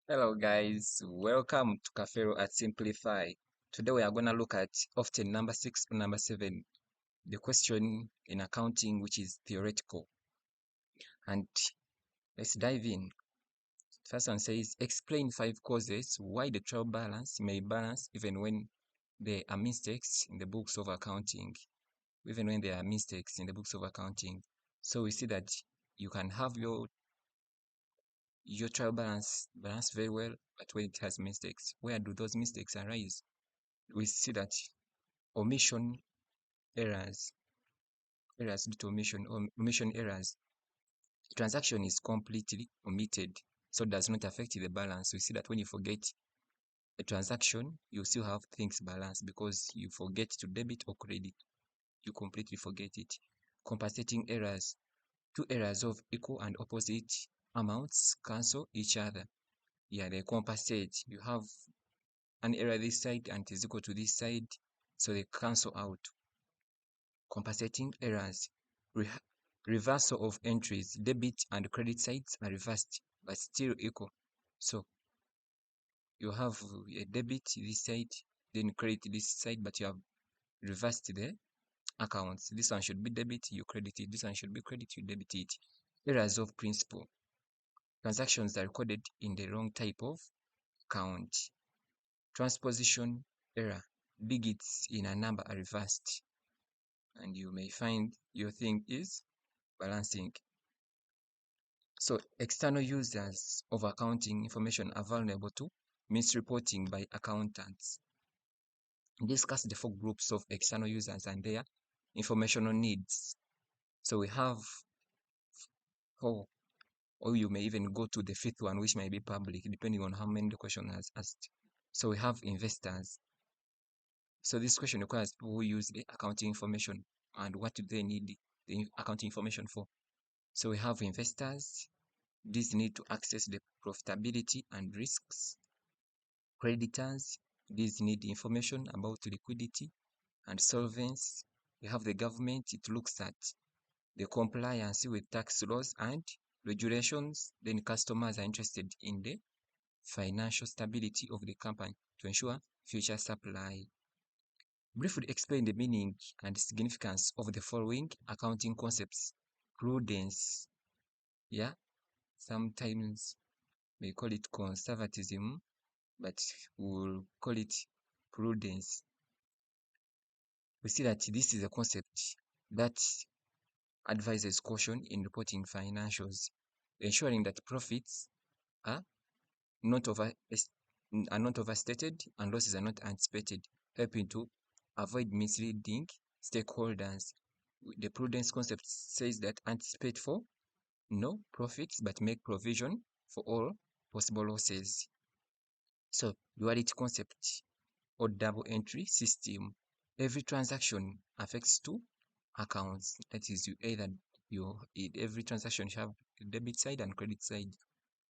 Hello guys, welcome to Cafero at Simplify. Today we are going to look at often number 6 or number 7, the question in accounting which is theoretical. And let's dive in. First one says, explain 5 causes why the trial balance may balance even when there are mistakes in the books of accounting. Even when there are mistakes in the books of accounting. So we see that you can have your trial balance very well, but when it has mistakes, where do those mistakes arise? We see that omission errors due to omission errors. The transaction is completely omitted, so it does not affect the balance. We see that when you forget a transaction, you still have things balanced because you forget to debit or credit. You completely forget it. Compensating errors. Two errors of equal and opposite amounts cancel each other. Yeah, they compensate. You have an error this side and it is equal to this side, so they cancel out. Compensating errors. Re Reversal of entries. Debit and credit sides are reversed but still equal. So you have a debit this side, then credit this side, but you have reversed the accounts. This one should be debit, you credit it. This one should be credit, you debit it. Errors of principal. Transactions are recorded in the wrong type of count. Transposition error. Digits in a number are reversed, and you may find your thing is balancing. So external users of accounting information are vulnerable to misreporting by accountants. Discuss the 4 groups of external users and their informational needs. So we have 4, or you may even go to the 5th one, which may be public, depending on how many the question has asked. So we have investors. So this question requires people who use the accounting information, and what do they need the accounting information for? So we have investors. These need to access the profitability and risks. Creditors, these need information about liquidity and solvency. You have the government, it looks at the compliance with tax laws and regulations. Then customers are interested in the financial stability of the company to ensure future supply. Briefly explain the meaning and significance of the following accounting concepts. Prudence, yeah, sometimes we call it conservatism, but we'll call it prudence. We see that this is a concept that advises caution in reporting financials, ensuring that profits are not overstated and losses are not anticipated, helping to avoid misleading stakeholders. The prudence concept says that anticipate for no profits but make provision for all possible losses. So duality concept or double entry system. Every transaction affects two accounts. That is, every transaction should have debit side and credit side,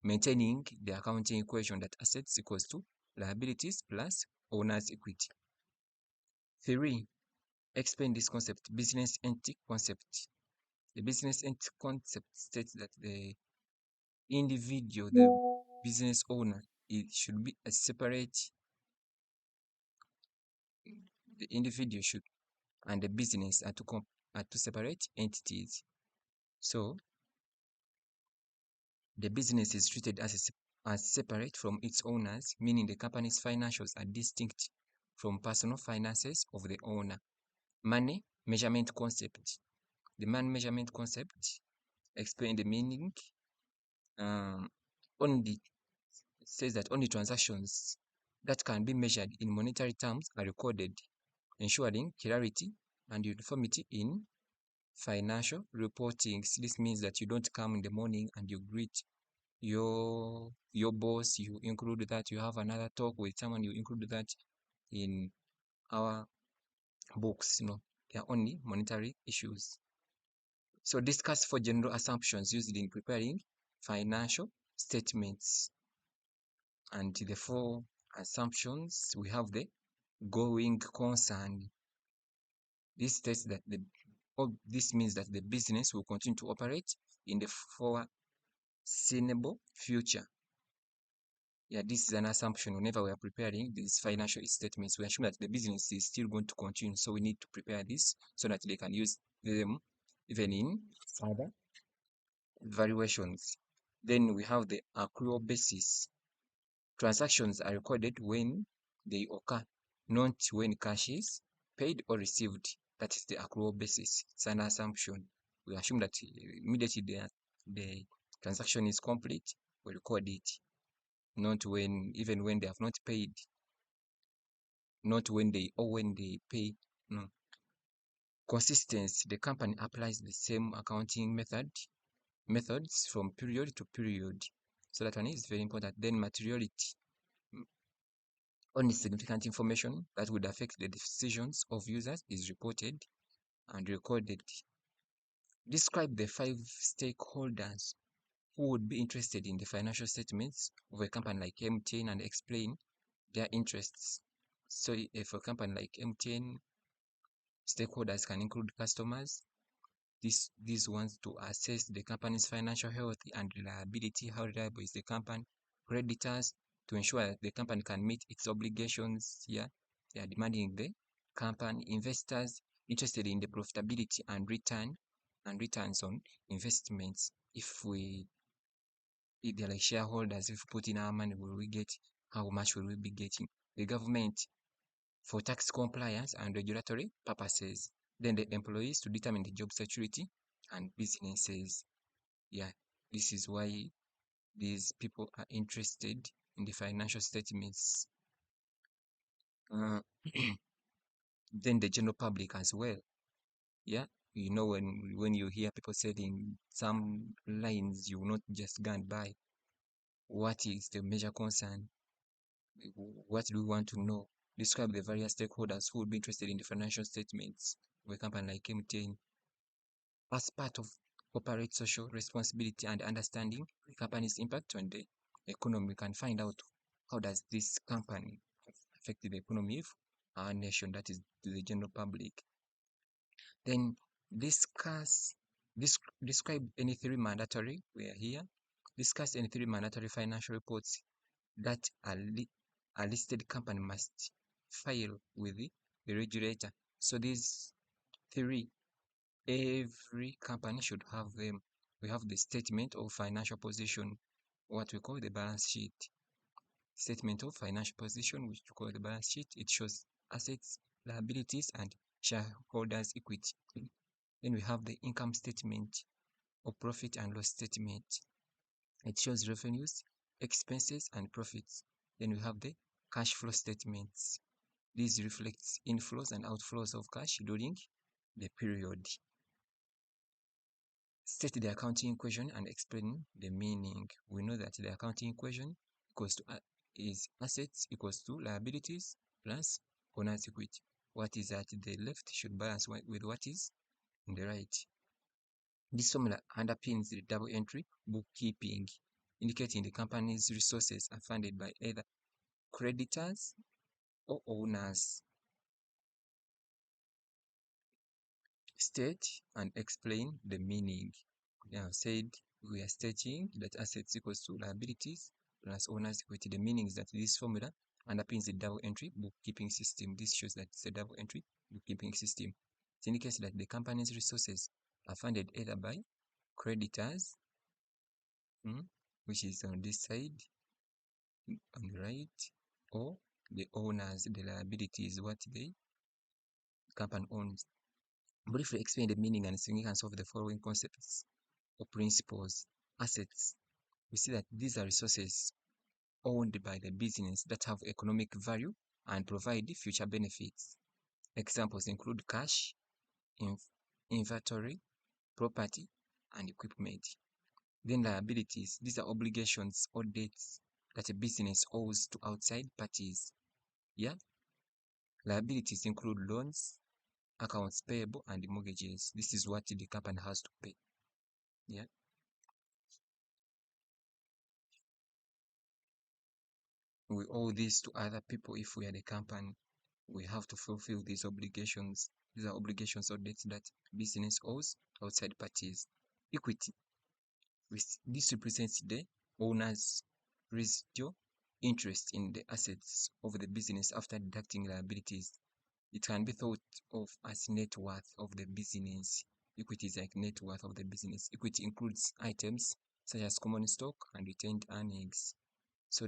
maintaining the accounting equation that assets equals to liabilities plus owner's equity. 3. Explain this concept. Business entity concept. The business entity concept states that the individual, the business owner, it should be a separate. The individual should and the business are two separate entities. So the business is treated as separate from its owners, meaning the company's financials are distinct from personal finances of the owner. Money measurement concept. The money measurement concept explain the meaning. Only says that only transactions that can be measured in monetary terms are recorded, ensuring clarity and uniformity in financial reporting. This means that you don't come in the morning and you greet your boss, you include that, you have another talk with someone, you include that in our books. They are only monetary issues. So discuss 4 general assumptions used in preparing financial statements. And the 4 assumptions, we have the going concern. This states that this means that the business will continue to operate in the foreseeable future. Yeah, this is an assumption. Whenever we are preparing these financial statements, we assume that the business is still going to continue. So we need to prepare this so that they can use them even in further valuations. Then we have the accrual basis. Transactions are recorded when they occur, not when cash is paid or received. That is the accrual basis. It's an assumption. We assume that immediately the transaction is complete, we record it, not when, even when they have not paid, not when they or when they pay. No. Consistency. The company applies the same accounting methods from period to period. So that one is very important. Then materiality. Only significant information that would affect the decisions of users is reported and recorded. Describe the 5 stakeholders who would be interested in the financial statements of a company like MTN and explain their interests. So if a company like MTN, stakeholders can include customers, these ones to assess the company's financial health and reliability. How reliable is the company? Creditors, to ensure that the company can meet its obligations. Yeah, they are demanding the company. Investors, interested in the profitability and returns on investments. If they're like shareholders, if we put in our money, will we get, how much will we be getting? The government, for tax compliance and regulatory purposes. Then the employees, to determine the job security and businesses. Yeah, this is why these people are interested in the financial statements. Uh, then the general public as well. Yeah, you know, when you hear people saying some lines, you will not just go and buy. What is the major concern? What do we want to know? Describe the various stakeholders who would be interested in the financial statements of a company like MTN. As part of corporate social responsibility and understanding the company's impact on the economy, we can find out how does this company affect the economy of our nation, that is the general public. Then describe any 3 mandatory, we are here, discuss any 3 mandatory financial reports that a listed company must file with the regulator. So these 3, every company should have them. We have the statement of financial position, what we call the balance sheet. Statement of financial position, which we call the balance sheet. It shows assets, liabilities, and shareholders' equity. Then we have the income statement or profit and loss statement. It shows revenues, expenses, and profits. Then we have the cash flow statements. This reflects inflows and outflows of cash during the period. State the accounting equation and explain the meaning. We know that the accounting equation equals to is assets equals to liabilities plus owner's equity. What is at the left should balance with what is on the right. This formula underpins the double entry bookkeeping, indicating the company's resources are funded by either creditors or owners. State and explain the meaning. Now said we are stating that assets equals to liabilities plus owner's equity. The meaning is that this formula underpins the double entry bookkeeping system. This shows that it's a double entry bookkeeping system. It indicates that the company's resources are funded either by creditors, which is on this side on the right, or the owners, the liabilities, what the company owns. Briefly explain the meaning and significance of the following concepts or principles. Assets. We see that these are resources owned by the business that have economic value and provide future benefits. Examples include cash, inventory, property, and equipment. Then liabilities. These are obligations or debts that a business owes to outside parties. Yeah. Liabilities include loans, accounts payable, and mortgages. This is what the company has to pay. Yeah. We owe this to other people. If we are the company, we have to fulfill these obligations. These are obligations or debts that business owes outside parties. Equity. This represents the owner's residual interest in the assets of the business after deducting liabilities. It can be thought of as net worth of the business. Equity is like net worth of the business. Equity includes items such as common stock and retained earnings. So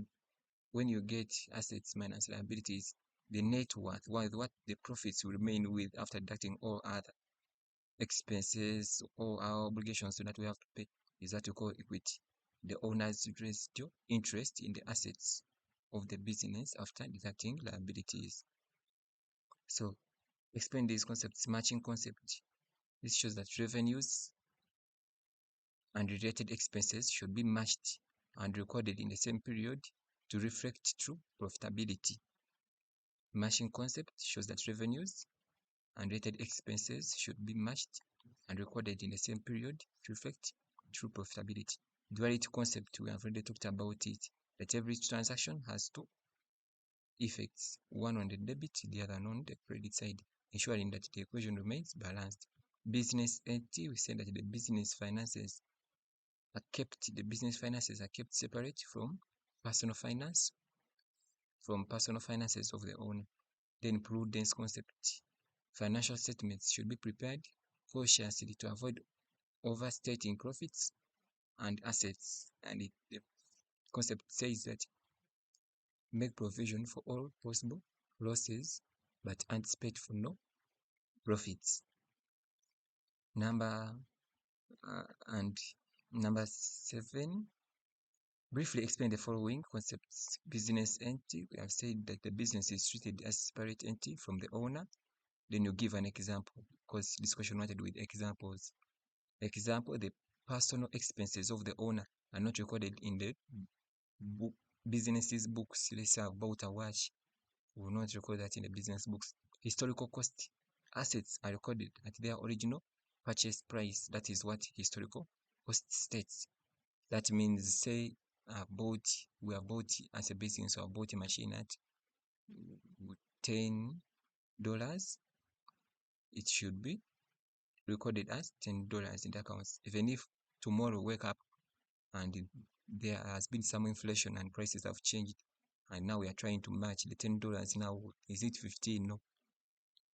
when you get assets minus liabilities, the net worth, what the profits will remain with after deducting all other expenses or our obligations that we have to pay, is what we call equity. The owner's residual interest in the assets of the business after deducting liabilities. So explain these concepts. Matching concept. This shows that revenues and related expenses should be matched and recorded in the same period to reflect true profitability. Matching concept shows that revenues and related expenses should be matched and recorded in the same period to reflect true profitability. Duality concept, we have already talked about it, that every transaction has two effects, one on the debit, the other on the credit side, ensuring that the equation remains balanced. Business entity, we said that the business finances are kept separate from personal finances of the owner. Then prudence concept. Financial statements should be prepared cautiously to avoid overstating profits and assets. And the concept says that make provision for all possible losses but anticipate for no profits. Number 7, briefly explain the following concepts. Business entity, we have said that the business is treated as a separate entity from the owner. Then you give an example, because this question wanted with examples. Example, the personal expenses of the owner are not recorded in the business's books. Let's say I've bought a watch, we will not record that in the business books. Historical cost, assets are recorded at their original purchase price. That is what historical cost states. That means, say we have bought as a business, so I bought a machine at $10. It should be recorded as $10 in the accounts. Even if tomorrow wake up and there has been some inflation and prices have changed, and now we are trying to match the $10 now, is it 15? No,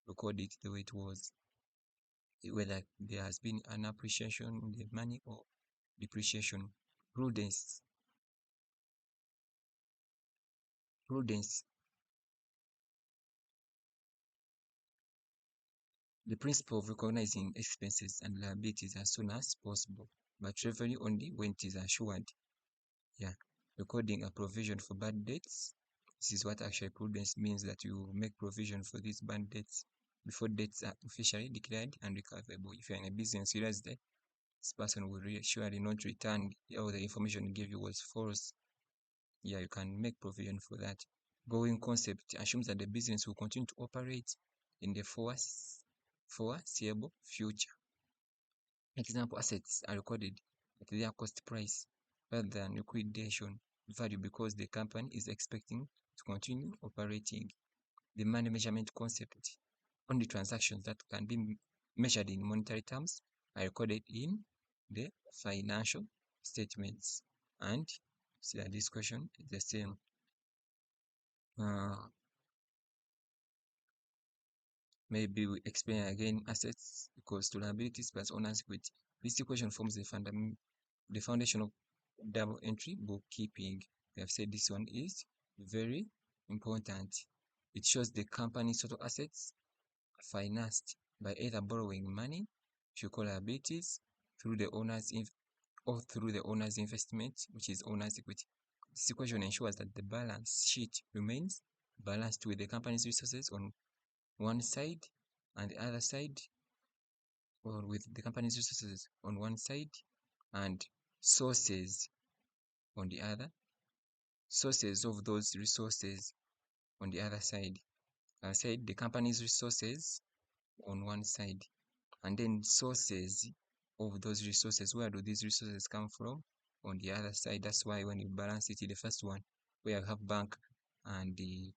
record it the way it was, whether there has been an appreciation in the money or depreciation. Prudence. The principle of recognizing expenses and liabilities as soon as possible, but revenue only when it is assured. Recording a provision for bad debts. This is what actually prudence means, that you make provision for these bad debts before debts are officially declared unrecoverable. If you're in a business, you realize that this person will surely not return, or the information he gave you was false. You can make provision for that. Going concept assumes that the business will continue to operate in the foreseeable future. Example, assets are recorded at their cost price rather than liquidation value because the company is expecting to continue operating. The money measurement concept. Only transactions that can be measured in monetary terms are recorded in the financial statements. And see that this question is the same. Maybe we explain again assets equals to liabilities plus owner's equity. This equation forms the foundation of double entry bookkeeping. We have said this one is very important. It shows the company's total assets financed by either borrowing money, which we call liabilities, through the owner's investment, which is owner's equity. This equation ensures that the balance sheet remains balanced with the company's resources on one side and the other side, or with the company's resources on one side and sources on the other, sources of those resources on the other side. I said the company's resources on one side, and then sources of those resources. Where do these resources come from? On the other side. That's why when you balance it, the first one where you have bank and the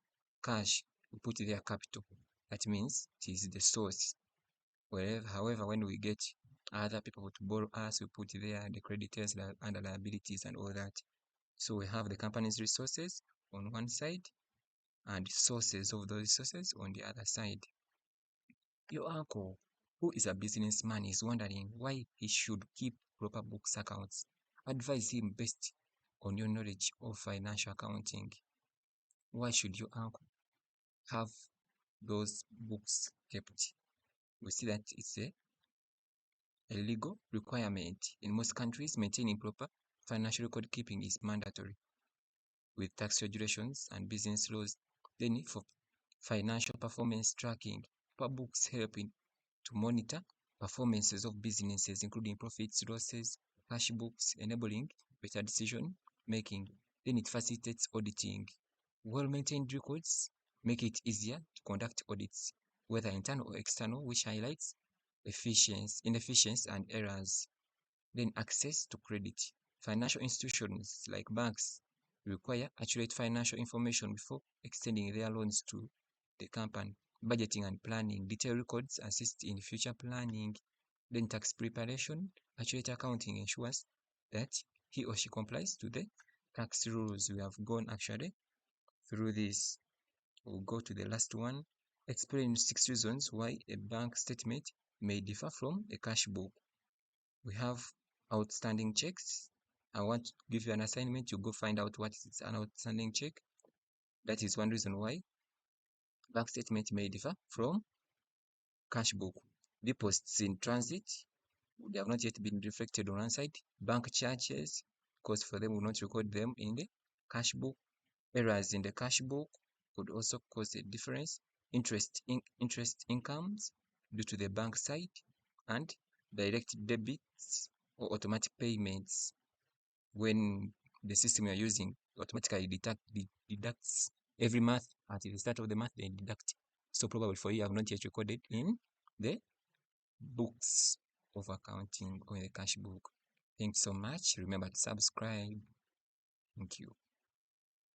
cash, we put their capital. That means it is the source. However, when we get other people to borrow us, we put there the creditors and the liabilities and all that. So we have the company's resources on one side and sources of those resources on the other side. Your uncle, who is a businessman, is wondering why he should keep proper books accounts. Advise him based on your knowledge of financial accounting. Why should your uncle have those books kept? We see that it's a legal requirement. In most countries, maintaining proper financial record keeping is mandatory. With tax regulations and business laws, the need for financial performance tracking. Proper books help to monitor performances of businesses, including profits, losses, cash books, enabling better decision making. Then it facilitates auditing. Well-maintained records make it easier to conduct audits, whether internal or external, which highlights inefficiency and errors. Then access to credit. Financial institutions like banks require accurate financial information before extending their loans to the company. Budgeting and planning. Detailed records assist in future planning. Then tax preparation. Accurate accounting ensures that he or she complies to the tax rules. We have gone actually through this. We'll go to the last one. Explain 6 reasons why a bank statement may differ from a cash book. We have outstanding checks. I want to give you an assignment. You go find out what is an outstanding check. That is one reason why bank statement may differ from cash book. Deposits in transit, they have not yet been reflected on one side. Bank charges, because for them, will not record them in the cash book. Errors in the cash book could also cause a difference. Interest incomes due to the bank side, and direct debits or automatic payments when the system you're using automatically deducts every month at the start of the month, they deduct. So probably for you have not yet recorded in the books of accounting or in the cash book. Thanks so much. Remember to subscribe. Thank you.